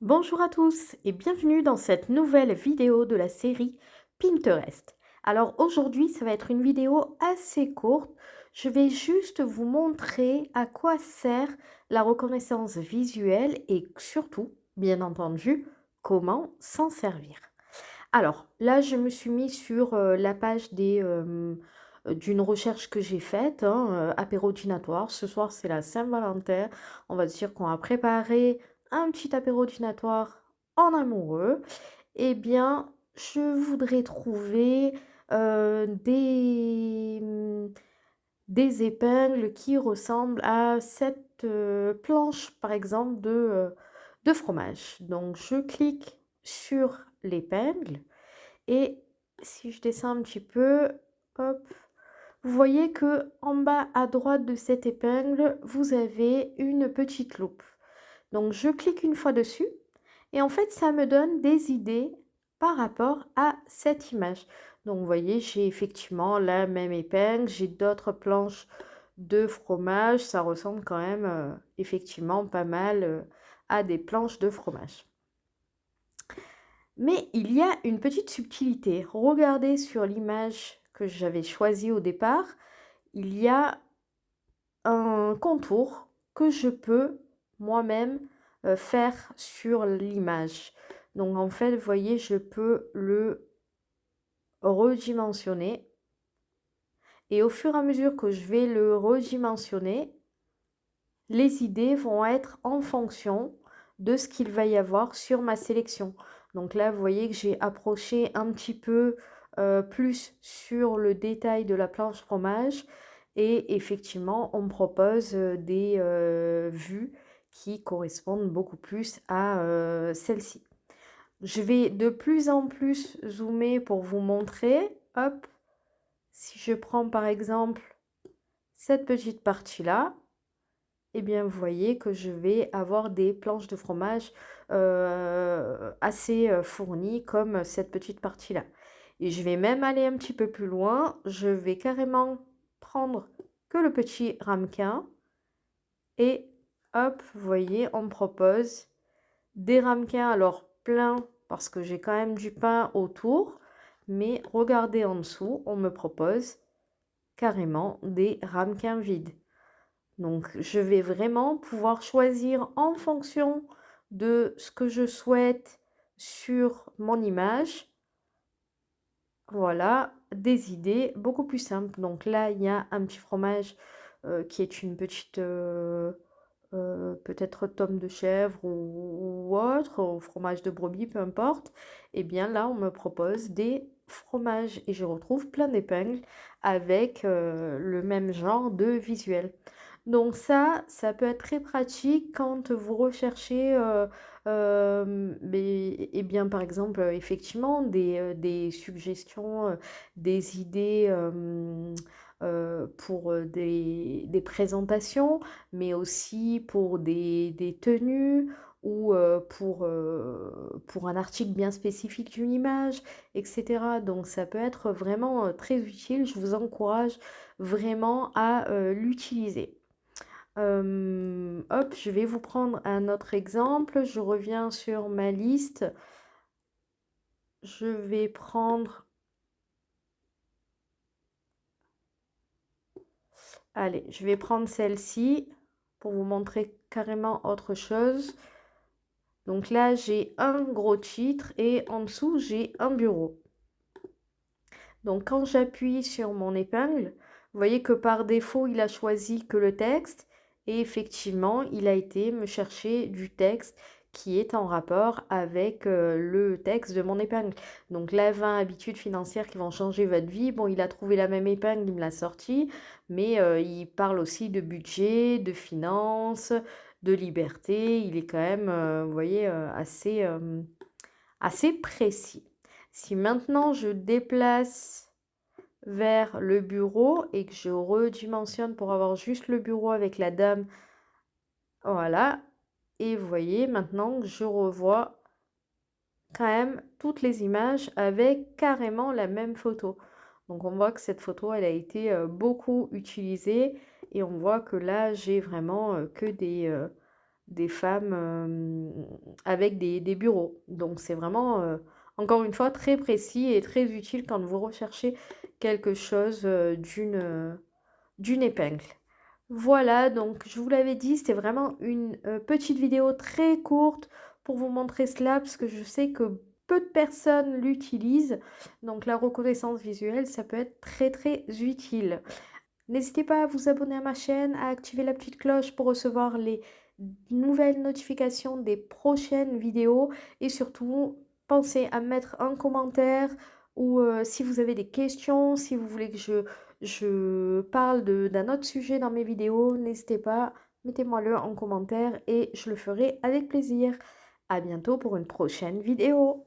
Bonjour à tous et bienvenue dans cette nouvelle vidéo de la série Pinterest. Alors aujourd'hui, ça va être une vidéo assez courte. Je vais juste vous montrer à quoi sert la reconnaissance visuelle et surtout, bien entendu, comment s'en servir. Alors là, je me suis mis sur la page d'une recherche que j'ai faite, hein, apéro dînatoire. Ce soir, c'est la Saint-Valentin. On va dire qu'on va préparer un petit apéro dînatoire en amoureux. Eh bien, je voudrais trouver des épingles qui ressemblent à cette planche, par exemple, de fromage. Donc, je clique sur l'épingle et si je descends un petit peu, hop, vous voyez que en bas à droite de cette épingle, vous avez une petite loupe. Donc je clique une fois dessus et en fait, ça me donne des idées par rapport à cette image. Donc vous voyez, j'ai effectivement la même épingle, j'ai d'autres planches de fromage, ça ressemble quand même effectivement pas mal à des planches de fromage. Mais il y a une petite subtilité. Regardez sur l'image que j'avais choisie au départ, il y a un contour que je peux moi-même faire sur l'image. Donc en fait, vous voyez, je peux le redimensionner. Et au fur et à mesure que je vais le redimensionner, les idées vont être en fonction de ce qu'il va y avoir sur ma sélection. Donc là, vous voyez que j'ai approché un petit peu plus sur le détail de la planche fromage. Et effectivement, on me propose des vues qui correspondent beaucoup plus à celle-ci. Je vais de plus en plus zoomer pour vous montrer. Hop, si je prends par exemple cette petite partie-là, eh bien, vous voyez que je vais avoir des planches de fromage assez fournies comme cette petite partie-là. Et je vais même aller un petit peu plus loin. Je vais carrément prendre que le petit ramequin. Et hop, vous voyez, on me propose des ramequins, alors plein, parce que j'ai quand même du pain autour. Mais regardez en dessous, on me propose carrément des ramequins vides. Donc, je vais vraiment pouvoir choisir en fonction de ce que je souhaite sur mon image. Voilà, des idées beaucoup plus simples. Donc là, il y a un petit fromage qui est une petite, peut-être tome de chèvre ou autre, ou fromage de brebis, peu importe. Et bien là, on me propose des fromages et je retrouve plein d'épingles avec le même genre de visuel. Donc ça peut être très pratique quand vous recherchez, et bien, par exemple, effectivement, des suggestions, des idées pour des présentations, mais aussi pour des tenues ou pour un article bien spécifique d'une image, etc. Donc ça peut être vraiment très utile. Je vous encourage vraiment à l'utiliser. Hop, je vais vous prendre un autre exemple. Je reviens sur ma liste. Je vais prendre, allez, je vais prendre celle-ci pour vous montrer carrément autre chose. Donc là, j'ai un gros titre et en dessous, j'ai un bureau. Donc quand j'appuie sur mon épingle, vous voyez que par défaut, il a choisi que le texte et effectivement, il a été me chercher du texte qui est en rapport avec le texte de mon épingle. Donc là, 20 habitudes financières qui vont changer votre vie. Bon, il a trouvé la même épingle, il me l'a sortie, mais il parle aussi de budget, de finances, de liberté. Il est quand même, vous voyez, assez précis. Si maintenant je déplace vers le bureau et que je redimensionne pour avoir juste le bureau avec la dame, voilà. Et vous voyez maintenant que je revois quand même toutes les images avec carrément la même photo. Donc on voit que cette photo, elle a été beaucoup utilisée et on voit que là, j'ai vraiment que des femmes avec des bureaux. Donc c'est vraiment, encore une fois, très précis et très utile quand vous recherchez quelque chose d'une épingle. Voilà, donc je vous l'avais dit, c'était vraiment une petite vidéo très courte pour vous montrer cela, parce que je sais que peu de personnes l'utilisent. Donc la reconnaissance visuelle, ça peut être très très utile. N'hésitez pas à vous abonner à ma chaîne, à activer la petite cloche pour recevoir les nouvelles notifications des prochaines vidéos. Et surtout, pensez à mettre un commentaire ou si vous avez des questions, si vous voulez que je parle d'un autre sujet dans mes vidéos, n'hésitez pas, mettez-moi-le en commentaire et je le ferai avec plaisir. À bientôt pour une prochaine vidéo.